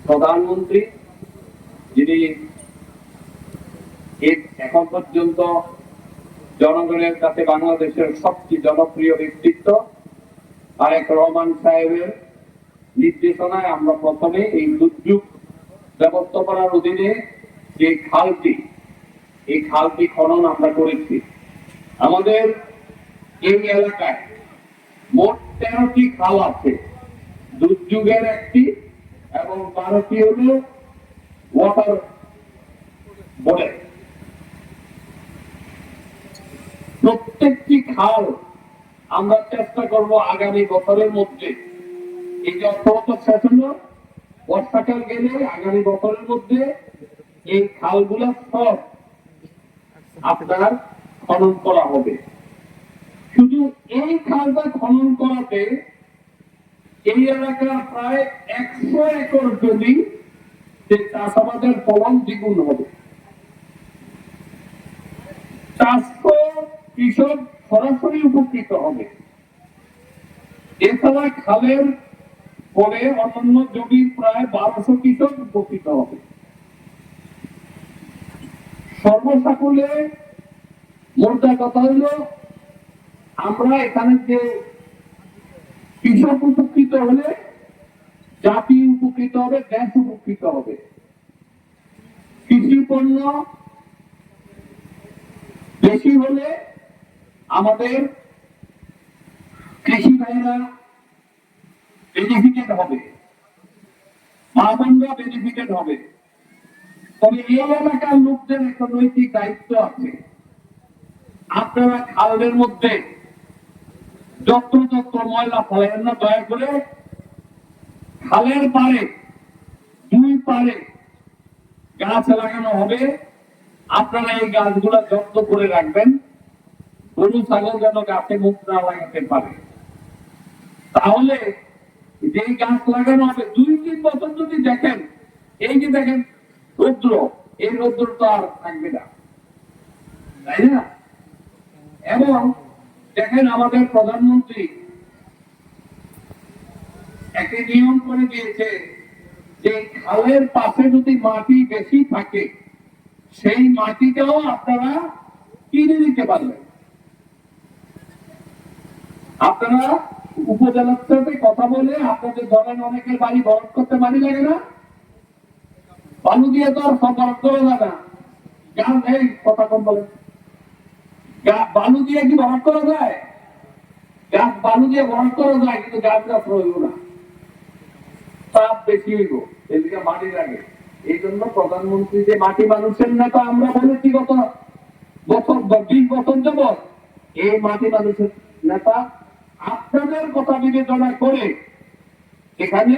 প্রধানমন্ত্রী যিনি এখন পর্যন্ত জনগণের কাছে বাংলাদেশের সবচেয়ে জনপ্রিয় ব্যক্তিত্ব তারেক রহমান সাহেবের নির্দেশনায় আমরা প্রথমে এই দুর্যোগ ব্যবস্থাপনার অধীনে যে এই খালটি খনন আমরা করেছি। আমাদের এই এলাকায় মোট 13টি খাল আছে, দুর্যোগের একটি এবং 12টি হল ওয়াটার বোর্ডের। প্রত্যেকটি খাল আমরা চেষ্টা করব আগামী বছরের মধ্যে, এই যে অর্থবছর শেষ হলো, বর্ষাকাল গেলে আগামী বছরের মধ্যে এই খালগুলো সব আপনার খনন করা হবে। শুধু এই খালটা খনন করাতে এই এলাকার প্রায় 100 একর জমি চাষাবাদের ফলন দ্বিগুণ হবে। 400 কৃষক সরাসরি উপকৃত হবে। এছাড়া খালের পরে অন্যান্য জমির প্রায় 1200 কৃষক উপকৃত হবে। সর্বসাকুল্যে মোদ্দা কথা হইল, আমরা এখানে যে কৃষক উপকৃত হলে জাতি উপকৃত হবে, দেশ উপকৃত হবে। কৃষি পণ্য বেশি হলে আমাদের কৃষি ভাইরা বেনিফিটেড হবে, মা বোনরা বেনিফিটেড হবে। তবে এই এলাকার লোকদের একটা নৈতিক দায়িত্ব আছে। আপনারা খালের মধ্যে যত্র ময়লা ফেলেন না, দয়া করে খালের পারে 2 পারে গাছ লাগানো হবে। আপনারা এই গাছগুলা যত্ন করে রাখবেন, গরু ছাগল যেন গাছে মুখ না লাগাতে পারে। তাহলে যে গাছ লাগানো হবে 2-3 বছর যদি দেখেন, এই যে দেখেন রৌদ্র, এই রৌদ্র তো আর থাকবে না, তাই না? এবং দেখেন আমাদের প্রধানমন্ত্রী একটি নিয়ম করে দিয়েছে যে খালের পাশে যদি মাটি বেশি থাকে সেই মাটিটাও আপনারা কিনে নিতে পারবেন। আপনারা উপজেলার সাথে কথা বলে, আপনাদের ধরেন অনেকের বাড়ি ভরট করতে মাটি লাগে না, বালু দিয়ে তো আর সব ভরট করা যাবে না। গাছ এই কথা কম বলেন, বালু দিয়ে কি ভরট করা যায়? গাছ বালু দিয়ে ভরট করা যায়, কিন্তু গাছ রইল না, তাপ বেশি হইব, এদিকে মাটি লাগে। এই জন্য প্রধানমন্ত্রী যে মাটি মানুষের নেতা, আমরা বলেছি গত বছর 20 বছর যাবৎ, এই মাটি মানুষের নেতা আপনাদের কথা বিবেচনা করে এখানে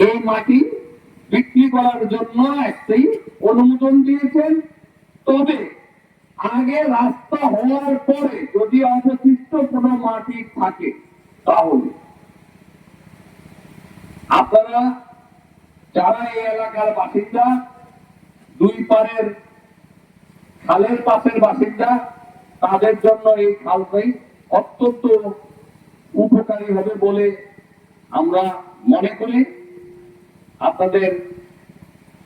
এই মাটি বিক্রি করার জন্য একটি অনুমোদন দিয়েছেন। তবে আগে রাস্তা হওয়ার পরে যদি অবশিষ্ট কোনো মাটি থাকে তাহলে আপনারা যারা এই এলাকার বাসিন্দা, 2 পারের খালের পাশের বাসিন্দা, তাদের জন্য এই খালটাই অত্যন্ত উপকারী হবে বলে আমরা মনে করি। আপনাদের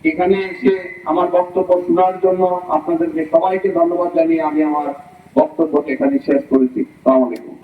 এখানে এসে আমার বক্তব্য শোনার জন্য আপনাদেরকে সবাইকে ধন্যবাদ জানিয়ে আমি আমার বক্তব্য এখানে শেষ করেছি। আসসালামু আলাইকুম।